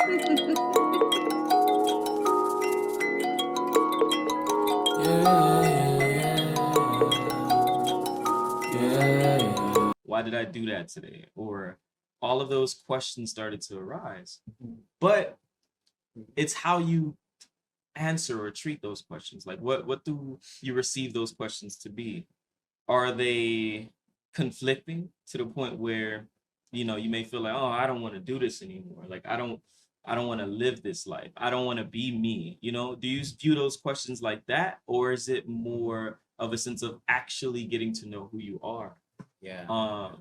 Why did I do that today? Or all of those questions started to arise. But it's how you answer or treat those questions. Like what do you receive those questions to be? Are they conflicting to the point where you may feel like, oh, I don't want to do this anymore. Like I don't want to live this life. I don't want to be me. Do you view those questions like that, or is it more of a sense of actually getting to know who you are? Yeah.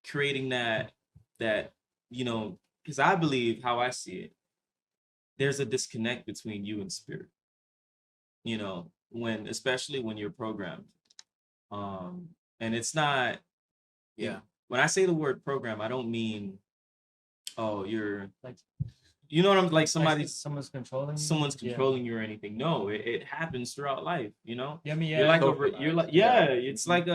Creating that because I believe, how I see it, there's a disconnect between you and spirit. Especially when you're programmed. And it's not. Yeah. When I say the word program, I don't mean, oh, you're like, you know what I'm like, someone's controlling you or anything. No, it happens throughout life. Yeah, I mean, You're like it's like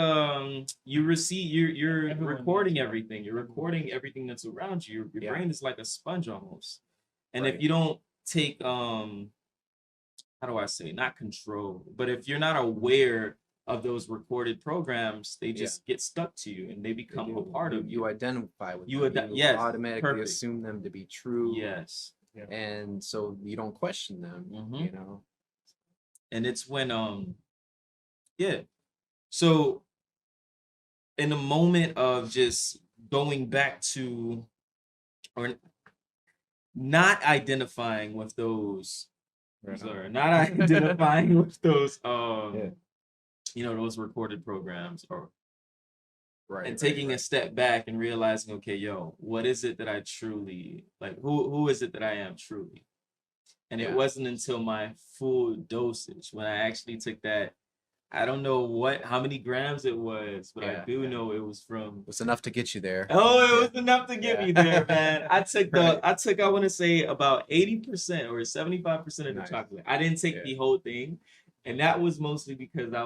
you receive, you're Everyone recording knows, everything. You're recording everything that's around you. Your brain is like a sponge almost. And Right. if you don't take how do I say, not control, but if you're not aware of those recorded programs, they just get stuck to you and they become a part of you. You identify with You them. yes, automatically perfect. assume them to be true. Yes. And so you don't question them, And it's when so in the moment of just going back to, or not identifying with those not identifying with those those recorded programs, or and taking a step back and realizing, okay, what is it that I truly like? Who is it that I am truly? And it wasn't until my full dosage, when I actually took that, I don't know how many grams it was, but I do know it was from. It was enough to get you there. Oh, it was enough to get me there, man. I took I want to say about 80% or 75% of the chocolate. I didn't take the whole thing. And that was mostly because I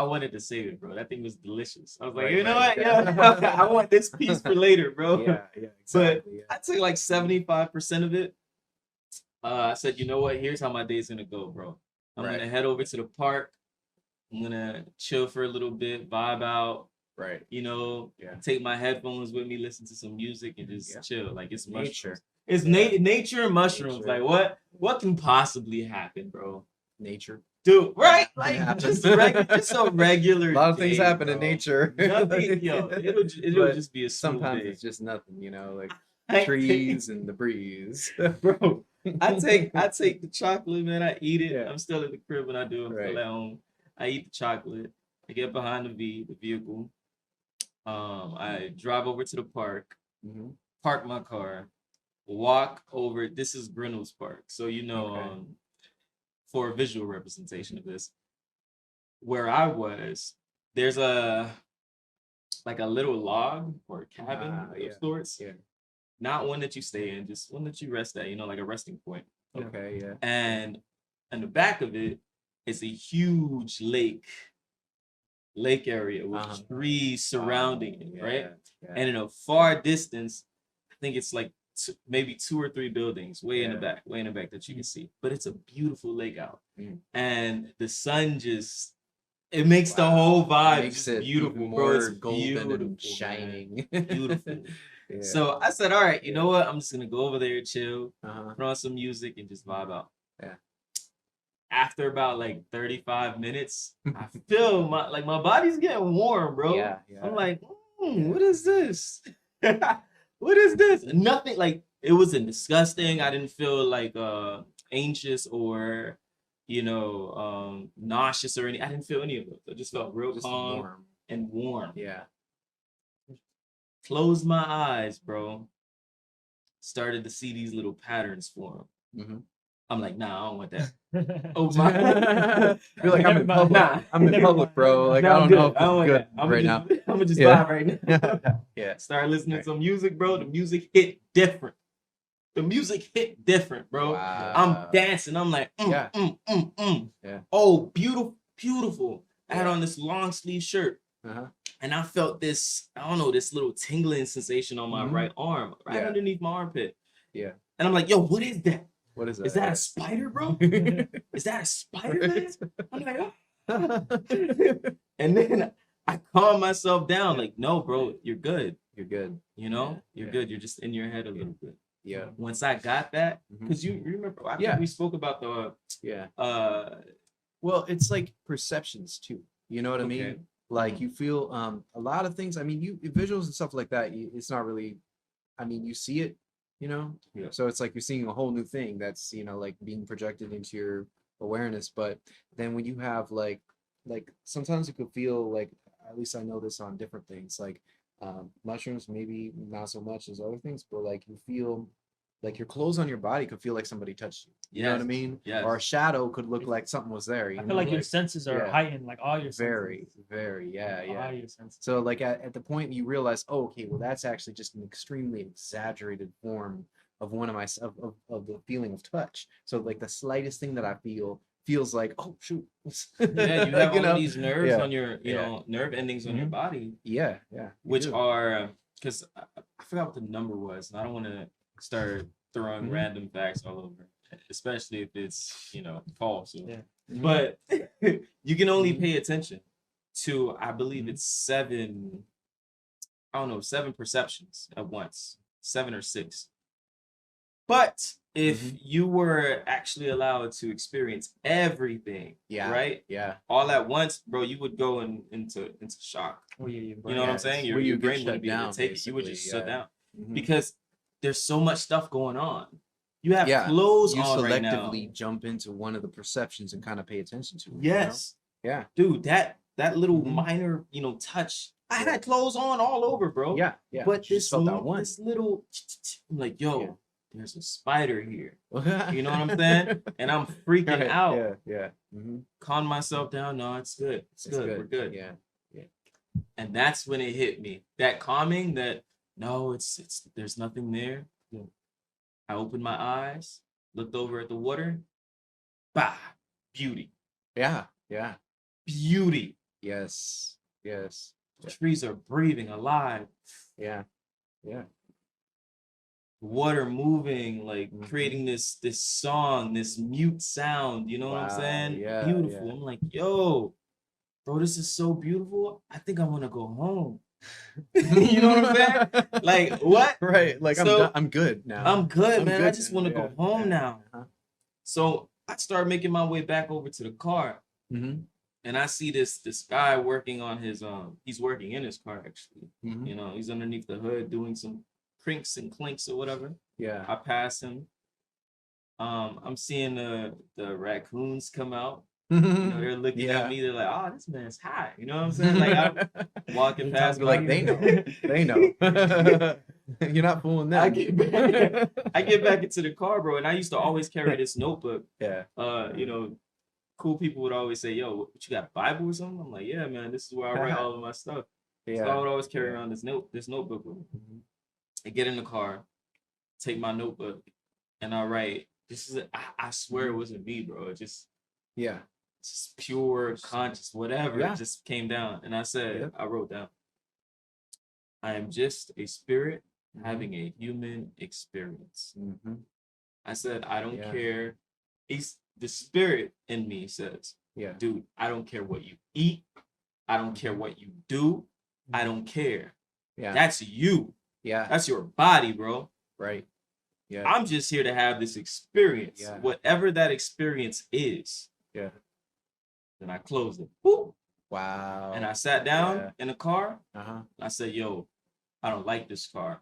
wanted to save it, bro. That thing was delicious. I was like, what? Yeah, I want this piece for later, bro. Yeah, exactly. But I took like 75% of it. I said, you know what? Here's how my day's gonna go, bro. I'm gonna head over to the park. I'm gonna chill for a little bit, vibe out. Right. Take my headphones with me, listen to some music, and just chill. Like, it's nature. Mushrooms. It's nature and mushrooms. Nature. Like, what can possibly happen, bro? Nature. Dude, right? Like, just a regular. A lot of things happen in nature. Nothing, it'll just be a smooth sometimes day. It's just nothing, like trees and the breeze. Bro, I take the chocolate, man. I eat it. I'm still at the crib when I do it. I'm still at home. I eat the chocolate. I get behind the vehicle. I drive over to the park, park my car, walk over. This is Grinnell's Park. So, for a visual representation of this, where I was, there's a little log or a cabin of sorts. Yeah. Not one that you stay in, just one that you rest at, like a resting point. Okay, yeah. And in the back of it is a huge lake area with trees surrounding it, right? Yeah. And in a far distance, I think it's like maybe 2 or 3 buildings way in the back that you can see. But it's a beautiful lake out. And the sun it makes the whole vibe makes it beautiful, more bro. It's golden and shining. Beautiful. Yeah. So I said, all right, you know what? I'm just gonna go over there, chill, put on some music, and just vibe out. Yeah. After about like 35 minutes, I feel my body's getting warm, bro. Yeah. I'm like, what is this? What is this? Nothing, like, it wasn't disgusting. I didn't feel like anxious or nauseous or any. I didn't feel any of it. I just felt real calm and warm. Yeah. Closed my eyes, bro. Started to see these little patterns form. I'm like, nah, I don't want that. Oh my! Feel like I'm in public. Nah. I'm in public, bro. Like, I don't know if it's good right now. I'm gonna just vibe right now. Yeah. Start listening to some music, bro. The music hit different. Bro. Wow. I'm dancing. I'm like, Yeah. Oh, beautiful. I had on this long sleeve shirt. And I felt this, I don't know, this little tingling sensation on my right arm, underneath my armpit. Yeah. And I'm like, yo, what is that? What is that? Is that a spider, bro? Is that a spider, man? I'm like, oh. And then I calm myself down, like, no, bro, you're good. You're good. You know, you're good. You're just in your head a little bit. Yeah. Once I got that, because you remember, I think we spoke about the well, it's like perceptions too. You know what I Okay. mean? Like you feel a lot of things. I mean, you visuals and stuff like that. It's not really. I mean, you see it. You know. Yeah. So it's like you're seeing a whole new thing that's like being projected into your awareness. But then when you have like sometimes you could feel like, at least I know this on different things, like mushrooms maybe not so much as other things, but like you feel like your clothes on your body could feel like somebody touched you. You know what I mean? Yes. Or a shadow could look like something was there. I feel like your senses are heightened, like all your senses. Very, yeah. All your senses. So like at the point you realize, oh, okay, well that's actually just an extremely exaggerated form of one of my of the feeling of touch. So like the slightest thing that I feel feels like, oh shoot. Yeah, you have all these nerves on your, you know, nerve endings on your body. Yeah. Which are, because I forgot what the number was, and I don't want to start throwing random facts all over, especially if it's, you know, false. Yeah. But you can only pay attention to, I believe it's 7 perceptions at once, 7 or 6. But if you were actually allowed to experience everything, right? Yeah. All at once, bro, you would go into shock. Oh, yeah, you know what I'm saying? Your brain wouldn't be able to take it. You would just shut down. Because there's so much stuff going on. You have clothes on right now. You selectively jump into one of the perceptions and kind of pay attention to it. Yes. You know? Yeah. Dude, that little minor, you know, touch. I had clothes on all over, bro. Yeah. But this little, I'm like, yo, there's a spider here. You know what I'm saying? And I'm freaking out. Yeah. Calm myself down. No, it's good. It's good. We're good. Yeah. And that's when it hit me. That calming, that no, it's there's nothing there. I opened my eyes, looked over at the water. Bah, beauty. Yeah. Beauty. Yes. The trees are breathing, alive. Yeah. Water moving, like creating this song, this mute sound. You know what I'm saying? Yeah, beautiful. yeah. I'm like, yo, bro, this is so beautiful. I think I want to go home. You know what I'm saying? Like, what? Right. Like, so, I'm good now. I'm good, man. Good I just want to go home now. So I started making my way back over to the car. And I see this guy working on his he's working in his car actually. You know, he's underneath the hood doing some crinks and clinks or whatever. Yeah. I pass him. I'm seeing the raccoons come out. You know, they're looking at me. They're like, "Oh, this man's high." You know what I'm saying? Like I'm walking past, like they know. They know. You're not fooling them. I get back into the car, bro, and I used to always carry this notebook. Yeah. You know, cool people would always say, "Yo, what, you got a Bible or something?" I'm like, "Yeah, man, this is where I write all of my stuff." Yeah. So I would always carry around this notebook with me. I get in the car, take my notebook, and I write. I swear it wasn't me, bro. It just pure conscious, whatever. It just came down, and I said, I wrote down, "I am just a spirit having a human experience." I said, I don't care. The spirit in me says, dude, I don't care what you eat. I don't care what you do. I don't care. That's you. That's your body, bro. Right. Yeah. I'm just here to have this experience. Whatever that experience is. Yeah. Then I closed it. Woo. Wow. And I sat down in the car. I said, yo, I don't like this car.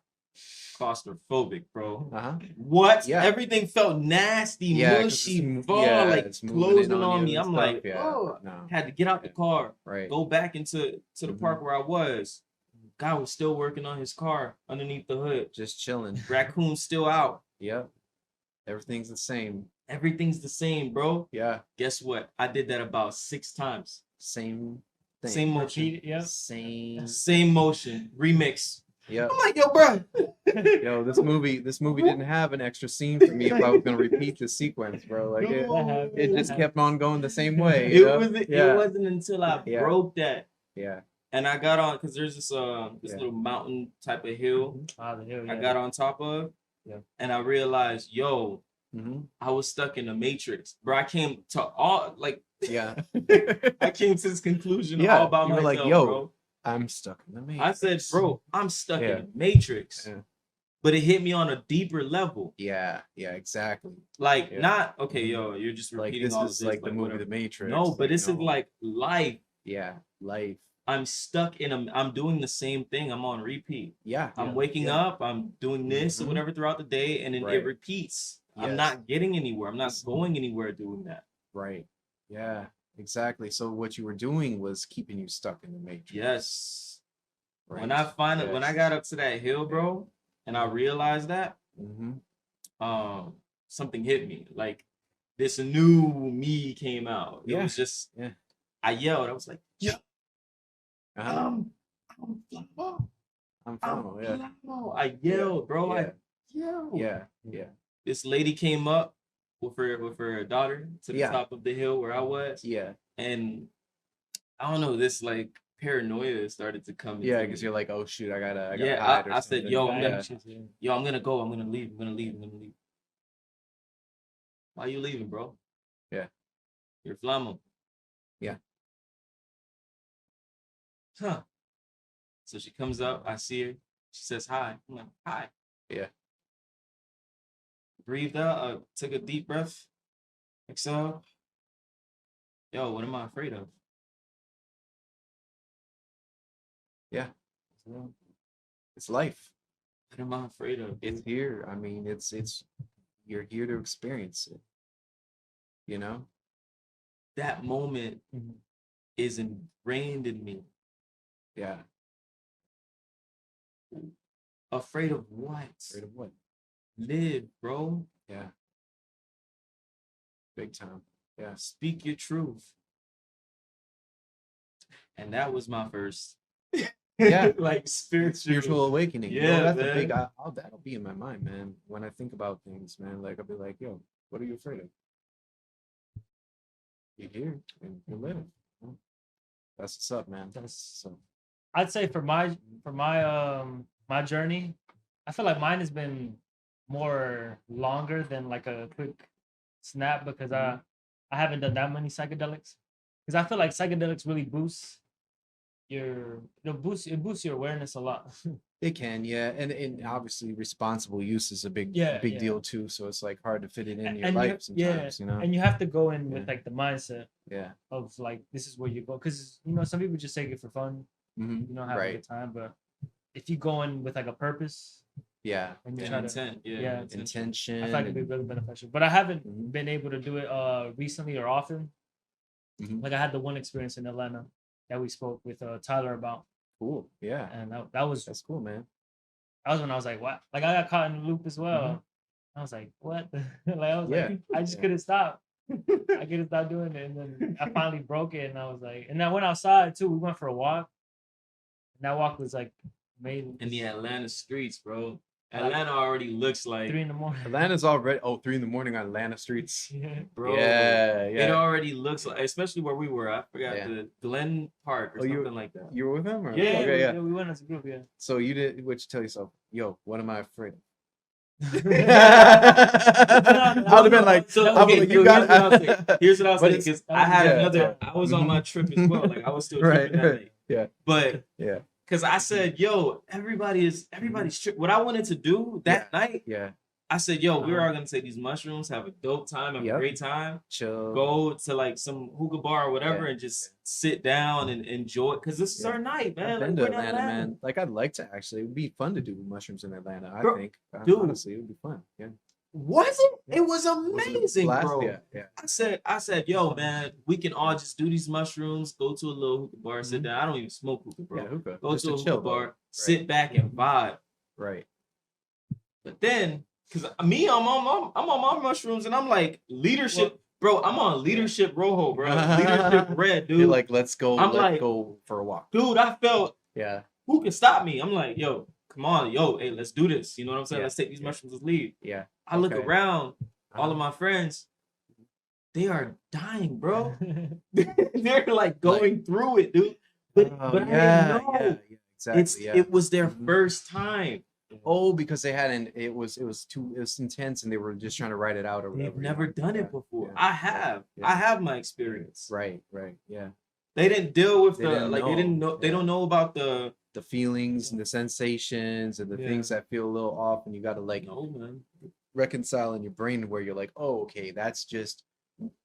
Claustrophobic, bro. What? Everything felt nasty, mushy, like closing on me. I'm like, oh, had to get out the car, go back into the park where I was. Guy was still working on his car underneath the hood, just chilling. Raccoon's still out. Yep. Everything's the same. Everything's the same, bro. Yeah. Guess what? I did that about 6 times. Same thing. Same motion. Same motion. Remix. Yeah. I'm like, yo, bro. Yo, this movie didn't have an extra scene for me if I was gonna repeat the sequence, bro. Like it just kept on going the same way. It wasn't until I broke that. Yeah. And I got on, because there's this little mountain type of hill. The hill, I got on top of. and I realized, yo, I was stuck in the matrix, bro. I came to all like, Yeah. I came to this conclusion Yeah, all by you were myself, like, yo, bro. I'm stuck in the matrix. I said, bro, I'm stuck Yeah. in the matrix, Yeah. but it hit me on a deeper level. Yeah, exactly. Like, Yeah. not okay, yo, you're just Like repeating this all is of this, like the movie whatever. The Matrix. No, but this is no. like life. Yeah, life. I'm stuck in a. I'm doing the same thing. I'm on repeat. Yeah. I'm waking up. I'm doing this or Mhm. whatever throughout the day, and then Right. it repeats. I'm Yes. not getting anywhere. I'm not going anywhere doing that. Right. Yeah, exactly. So what you were doing was keeping you stuck in the matrix. Yes. Right. When I finally, when I got up to that hill, bro, and I realized that, something hit me. Like this new me came out. It was just, I yelled. I was like, yeah. I'm Flamo. I'm Flamo, yeah. Flamo. I yelled, bro. I yelled. Yeah. This lady came up with her daughter to the top of the hill where I was. Yeah. And I don't know, this like paranoia started to come. Yeah, because you're like, oh shoot, I gotta yeah, hide. I said, yo, I'm gonna, Yeah. yo, I'm gonna go. I'm gonna leave. Why you leaving, bro? Yeah. You're Flamo. Yeah. Huh. So she comes up, I see her. She says hi. I'm like, hi. Yeah. Breathed out, took a deep breath. Exhale. Yo, what am I afraid of? Yeah. It's life. What am I afraid of? It's here. I mean, it's you're here to experience it. You know? That moment is ingrained in me. Yeah. Afraid of what? Afraid of what? Live, bro. Yeah. Big time. Yeah. Speak your truth. And that was my first like spiritual awakening. Yeah, you know, that's man. a big that'll be in my mind, man. When I think about things, man, like I'll be like, yo, what are you afraid of? You're here and you live. That's what's up, man. That's so I'd say for my my journey, I feel like mine has been more longer than like a quick snap because I haven't done that many psychedelics. Because I feel like psychedelics really boosts it boosts your awareness a lot. it can, yeah. And obviously responsible use is a big deal too. So it's like hard to fit it in your life sometimes, you know. And you have to go in with like the mindset yeah of like this is where you go. Because you know, some people just take it for fun, you know, have a good time. But if you go in with like a purpose, and you try intent, intention, I feel like it'd be really beneficial. But I haven't been able to do it recently or often. Like I had the one experience in Atlanta that we spoke with Tyler about. Cool. Yeah. And that's cool, man. That was when I was like, what? Like I got caught in the loop as well. I was like, what? Like I was like, I just couldn't stop. I couldn't stop doing it. And then I finally broke it and I was like, and I went outside too. We went for a walk. And that walk was like amazing. In the Atlanta streets, bro. Atlanta already looks like 3 a.m. Atlanta's already 3 a.m. on Atlanta streets. Bro. Yeah. It already looks like, especially where we were. I forgot the Glen Park or something like that. You were with him, or yeah, we went as a group. Yeah. So you did what you tell yourself? Yo, what am I afraid of? I would have been like, so okay, okay, you got. Here's what I was saying, because I had another. Yeah. I was on my trip as well. Like I was still tripping that night. Yeah. But yeah. Because I said, yo, everybody's tripping. What I wanted to do that night, I said, yo, we're all gonna take these mushrooms, have a dope time, have a great time, chill, go to like some hookah bar or whatever, and just sit down and enjoy it. Because this is our night, man. I've been to Atlanta, man. Like I'd like to actually. It would be fun to do mushrooms in Atlanta. I think, dude, honestly, it would be fun. Yeah. Was it? It was amazing, bro. Yeah. I said, yo, man, we can all just do these mushrooms, go to a little hookah bar, sit down. I don't even smoke hookah, bro. Yeah, hookah. Go to a hookah bar, sit back and vibe. Right. But then, because me, I'm on my mushrooms, and I'm like, leadership, bro. I'm on leadership rojo, bro. Leadership red, dude. You're like, let's go. Let's go for a walk, dude. I felt, who can stop me? I'm like, yo, come on, yo, hey, let's do this. You know what I'm saying? Let's take these mushrooms, let's leave. Yeah. I look around, all of my friends, they are dying, bro. They're like going through it, dude. But I didn't know. Exactly. It was their first time. Oh, because they hadn't. It was intense, and they were just trying to write it out or They've whatever. never done Yeah, it before. yeah, I have. yeah. I have my experience. Right, yeah. They didn't deal with They didn't they didn't know. They yeah. don't know about the Feelings and the sensations and the things that feel a little off, and you got to like no man. reconcile in your brain where you're like, oh, okay, that's just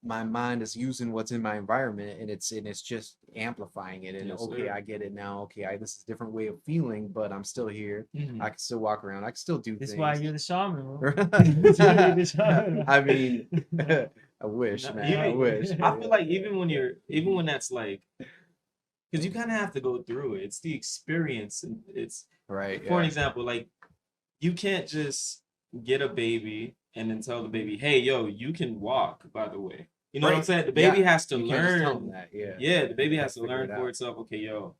my mind is using what's in my environment, and it's just amplifying it. And Yes, okay, sir. I get it now. Okay, this is a different way of feeling, but I'm still here. Mhm. I can still walk around. I can still do This is things. why you're the shaman, bro. You're the shaman. I mean, I wish, No, man. I wish. I feel like even when that's like, because you kind of have to go through it. It's the experience, and it's Right. for an Yeah. example, like you can't just get a baby and then tell the baby, "Hey, yo, you can walk." By the way, you know what I'm Right. saying? The baby Yeah. has to You can't just tell them learn. that. Yeah. Yeah, the baby has to Figure learn it for out. itself. Okay, yo,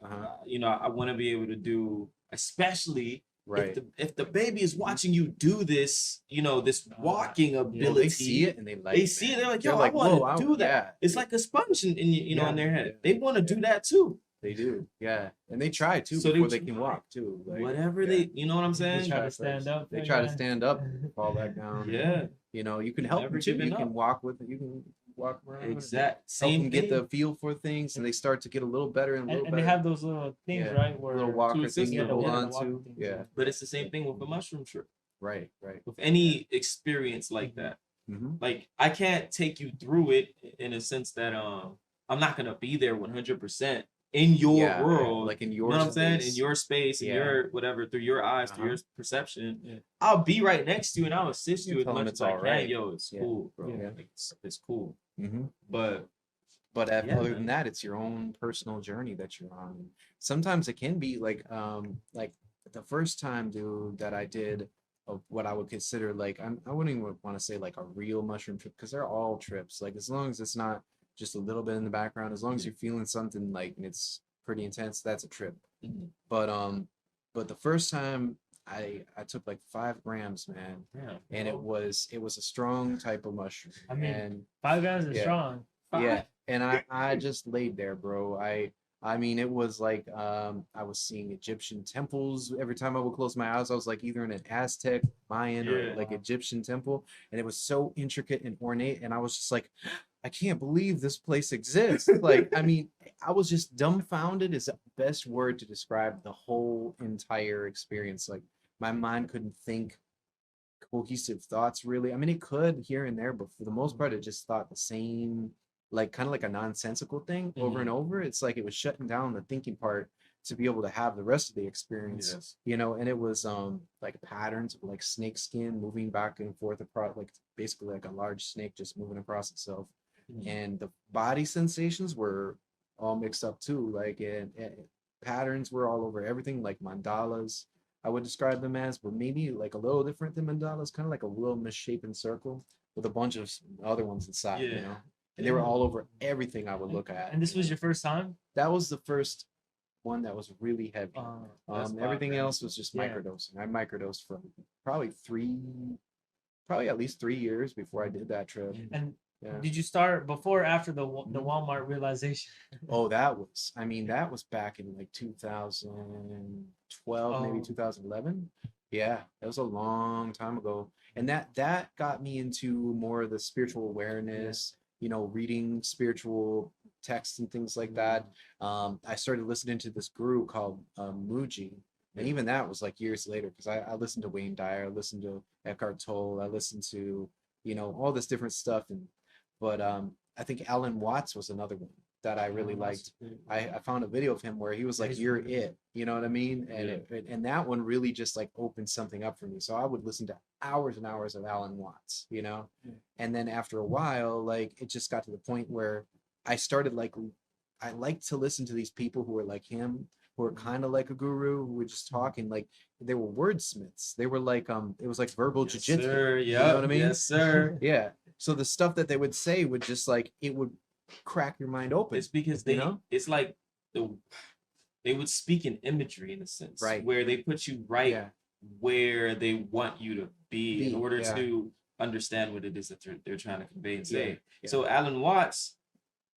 Uh-huh. you know, I want to be able to do, especially Right. if the baby is watching you do this, you know, this walking You ability. know, they see it and they like. They see it. They're like, yo, I "Whoa, want to do that. Yeah. It's like a sponge in Yeah, in their head. yeah, They want to do that too. They do. Yeah. And they try too So they before they try. can walk too. Like, Whatever yeah. they, you know what I'm They saying? try to first. stand up. They for try to you. stand up, fall back down. Yeah, You know, you can help Never them too. giving You can up. walk with it. You can walk around. with it. exact Help same them thing. get the feel for things, and they start to get a little better and a little And better. they have those little things, Yeah. right? Where little walker assist thing you them. hold Yeah, the on walking to. things, Yeah. But it's the same thing with a mushroom trip. Right. With any experience like that, Mm-hmm. like I can't take you through it in a sense that I'm not gonna be there 100% in your Yeah, world. like in You your know what I'm saying? In space. your space, in Yeah. your whatever, through your eyes, through Uh-huh. your perception. Yeah. I'll be right next to you and I'll assist You you as tell 'em much it's as I all can. right. Yo, it's Yeah. cool, bro. Yeah. Like, it's cool. Mm-hmm. But But Yeah, other man. than that, it's your own personal journey that you're on. And sometimes it can be like the first time, dude, that I did of what I would consider like I wouldn't even want to say like a real mushroom trip because they're all trips. Like as long as it's not just a little bit in the background, as long as you're feeling something like and it's pretty intense, that's a trip. Mhm. But the first time I took like 5 grams, man, yeah, and it was a strong type of mushroom. I mean, and 5 grams is Yeah. strong. yeah, and I just laid there, bro. I mean, it was like I was seeing Egyptian temples every time I would close my eyes. I was like either in an Aztec, Mayan, or Yeah. like Egyptian temple, and it was so intricate and ornate. And I was just like, I can't believe this place exists. Like, I mean, I was just dumbfounded is the best word to describe the whole entire experience. Like, my mind couldn't think cohesive thoughts really. I mean, it could here and there, but for the most part, it just thought the same, like kind of like a nonsensical thing over and over. It's like it was shutting down the thinking part to be able to have the rest of the experience, Yes. you know. And it was like patterns of like snake skin moving back and forth across, like basically like a large snake just moving across itself. Mhm. And the body sensations were all mixed up too, like and patterns were all over everything, like mandalas I would describe them as, but maybe like a little different than mandalas, kind of like a little misshapen circle with a bunch of other ones inside, you Yeah. know. And they were all over everything I would look at. And this was your first time? That was the first one that was really heavy. That's 5 Everything grams. else was just Yeah. microdosing. I microdosed for probably at least 3 years before I did that trip. And Yeah. did you start before or after the Mhm. Walmart realization? Oh, that was back in like 2012, maybe Oh. 2011. Yeah, that was a long time ago. And that got me into more of the spiritual awareness, you know, reading spiritual texts and things like that. I started listening to this guru called Muji. And even that was like years later because I listened to Wayne Dyer, I listened to Eckhart Tolle, I listened to, you know, all this different stuff. But I think Alan Watts was another one that I really liked. I found a video of him where he was like, He's "You're really it," you know what I mean? And and that one really just like opened something up for me. So I would listen to hours and hours of Alan Watts, you know. Yeah. And then after a while, like it just got to the point where I started like I like to listen to these people who are like him, who are kind of like a guru, who were just talking like they were wordsmiths. They were like it was like verbal Yes, jujitsu. sir. You know what I mean? Yes, sir. Yeah. So the stuff that they would say would just like it would crack your mind open. It's because you know? it's like they would speak in imagery in a sense, Right. where they put you right Yeah. where they want you to be in order yeah. to understand what it is that they're trying to convey and say. Yeah. So Alan Watts,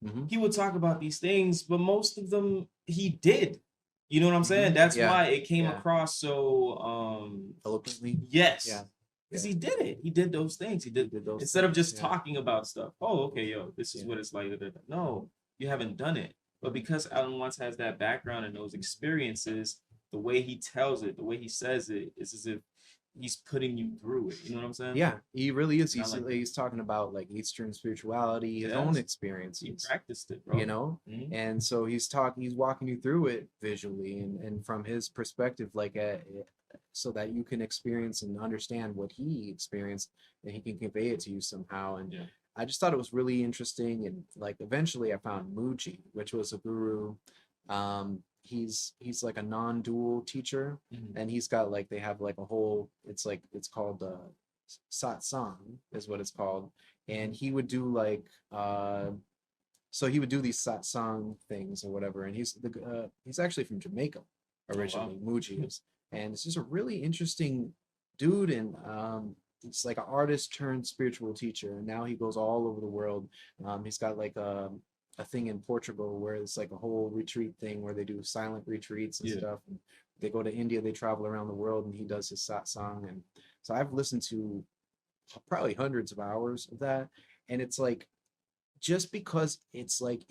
Mhm. he would talk about these things, but most of them he did. You know what I'm saying? Mhm. That's Yeah, why it came yeah. across so Eloquently. yes. Yeah. Because Yeah. he did it. He did those things. He He did did those instead of things, just yeah. talking about stuff. Oh, okay, yo, this is Yeah. what it's like. No, you haven't done it. But because Alan Watts has that background and those experiences, the way he tells it, the way he says it, is as if he's putting you through it. You know what I'm saying? Yeah, he really is. I like that. He's talking about like Eastern spirituality, his own Yes. He experiences, practiced it, bro. you know. Mhm. And so he's walking you through it visually and from his perspective, like so that you can experience and understand what he experienced, and he can convey it to you somehow. And Yeah. I just thought it was really interesting. And like eventually, I found Muji, which was a guru. He's like a non-dual teacher, Mhm. and he's got like they have like a whole. It's called satsang is what it's called, and he would do like so he would do these satsang things or whatever, and he's actually from Jamaica originally. Muji is, and it's just a really interesting dude, and it's like an artist turned spiritual teacher, and now he goes all over the world. He's got like a thing in Portugal where it's like a whole retreat thing where they do silent retreats and Yeah. stuff. And they go to India, they travel around the world, and he does his satsang. And so I've listened to probably hundreds of hours of that, and it's like just because it's like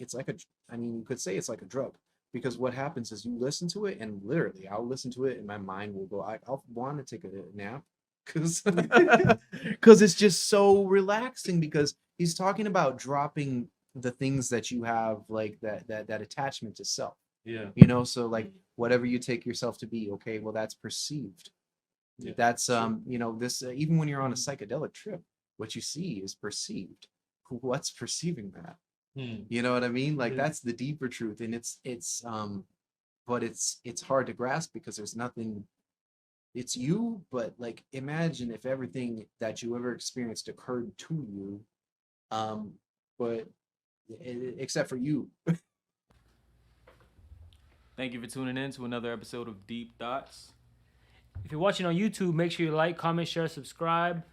I mean, you could say it's like a drug, because what happens is you listen to it, and literally I'll listen to it and my mind will go, I'll want to take a nap because because it's just so relaxing, because he's talking about dropping the things that you have, like that attachment to self, Yeah. you know. So like whatever you take yourself to be, okay, well, that's perceived. Yeah. That's you know, this even when you're on a psychedelic trip, what you see is perceived. What's perceiving that? Hmm. You know what I mean? Like Yeah. that's the deeper truth, and but it's hard to grasp because there's nothing. It's you, but like imagine if everything that you ever experienced occurred to you, um, but except for you. Thank you for tuning in to another episode of Deep Thoughts. If you're watching on YouTube, make sure you like, comment, share, subscribe.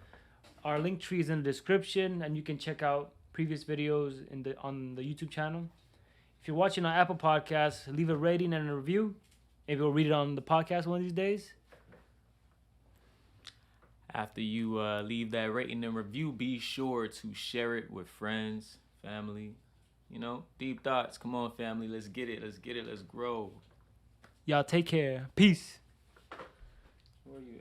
Our link tree is in the description, and you can check out previous videos on the YouTube channel. If you're watching on Apple Podcasts, leave a rating and a review. Maybe we'll read it on the podcast one of these days. After you leave that rating and review, be sure to share it with friends, family. You know, Deep Thoughts. Come on, family. Let's get it. Let's get it. Let's grow. Y'all take care. Peace. Where are you?